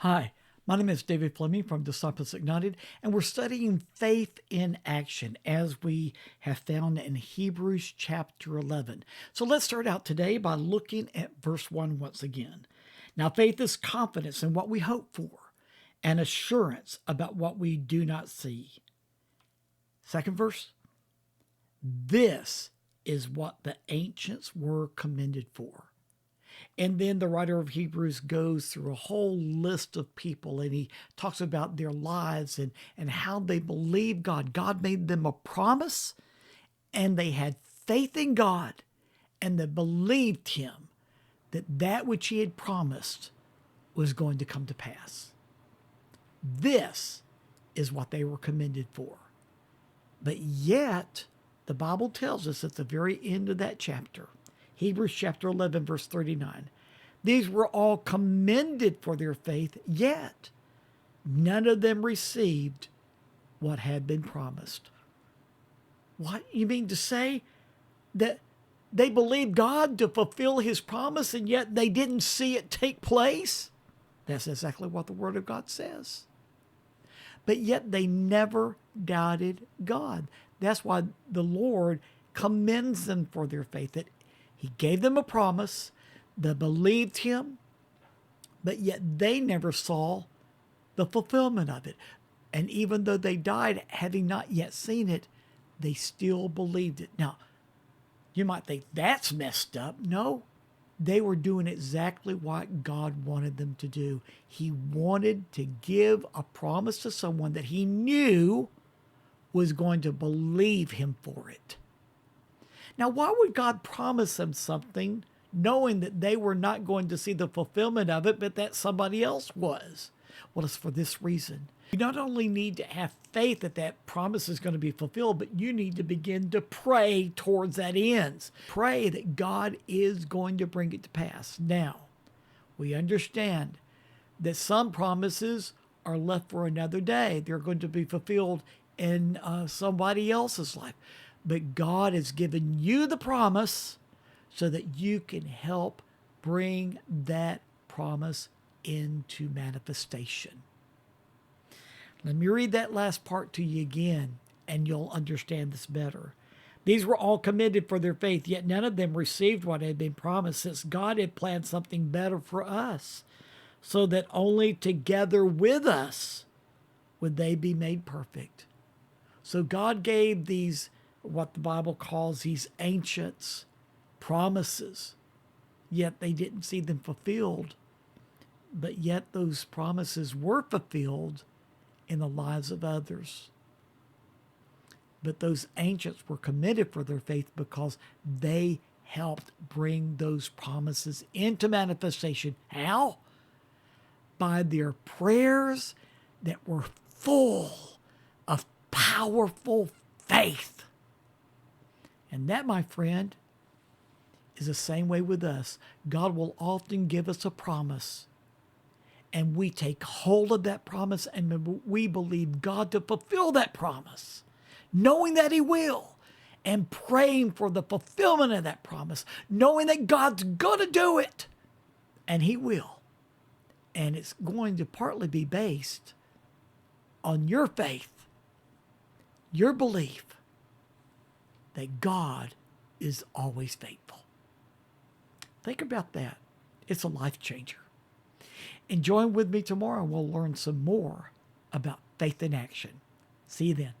Hi, my name is David Fleming from Disciples Ignited, and we're studying faith in action as we have found in Hebrews chapter 11. So let's start out today by looking at verse 1 once again. Now, faith is confidence in what we hope for and assurance about what we do not see. Second verse, this is what the ancients were commended for. And then the writer of Hebrews goes through a whole list of people and he talks about their lives and how they believed God. God made them a promise and they had faith in God and they believed him that which he had promised was going to come to pass. This is what they were commended for. But yet, the Bible tells us at the very end of that chapter, Hebrews chapter 11, verse 39. These were all commended for their faith, yet none of them received what had been promised. What? You mean to say that they believed God to fulfill his promise and yet they didn't see it take place? That's exactly what the Word of God says. But yet they never doubted God. That's why the Lord commends them for their faith, that he gave them a promise, they believed him, but yet they never saw the fulfillment of it. And even though they died having not yet seen it, they still believed it. Now, you might think that's messed up. No, they were doing exactly what God wanted them to do. He wanted to give a promise to someone that he knew was going to believe him for it. Now, why would God promise them something knowing that they were not going to see the fulfillment of it, but that somebody else was? Well, it's for this reason. You not only need to have faith that that promise is going to be fulfilled, but you need to begin to pray towards that end. Pray that God is going to bring it to pass. Now, we understand that some promises are left for another day. They're going to be fulfilled in somebody else's life. But God has given you the promise so that you can help bring that promise into manifestation. Let me read that last part to you again, and you'll understand this better. These were all commended for their faith, yet none of them received what had been promised, since God had planned something better for us, so that only together with us would they be made perfect. So God gave these, what the Bible calls these ancients, promises, yet they didn't see them fulfilled. But yet those promises were fulfilled in the lives of others. But those ancients were committed for their faith because they helped bring those promises into manifestation. How? By their prayers that were full of powerful faith. And that, my friend, is the same way with us. God will often give us a promise, and we take hold of that promise, and we believe God to fulfill that promise, knowing that he will, and praying for the fulfillment of that promise, knowing that God's going to do it, and he will. And it's going to partly be based on your faith, your belief that God is always faithful. Think about that. It's a life changer. And join with me tomorrow and we'll learn some more about faith in action. See you then.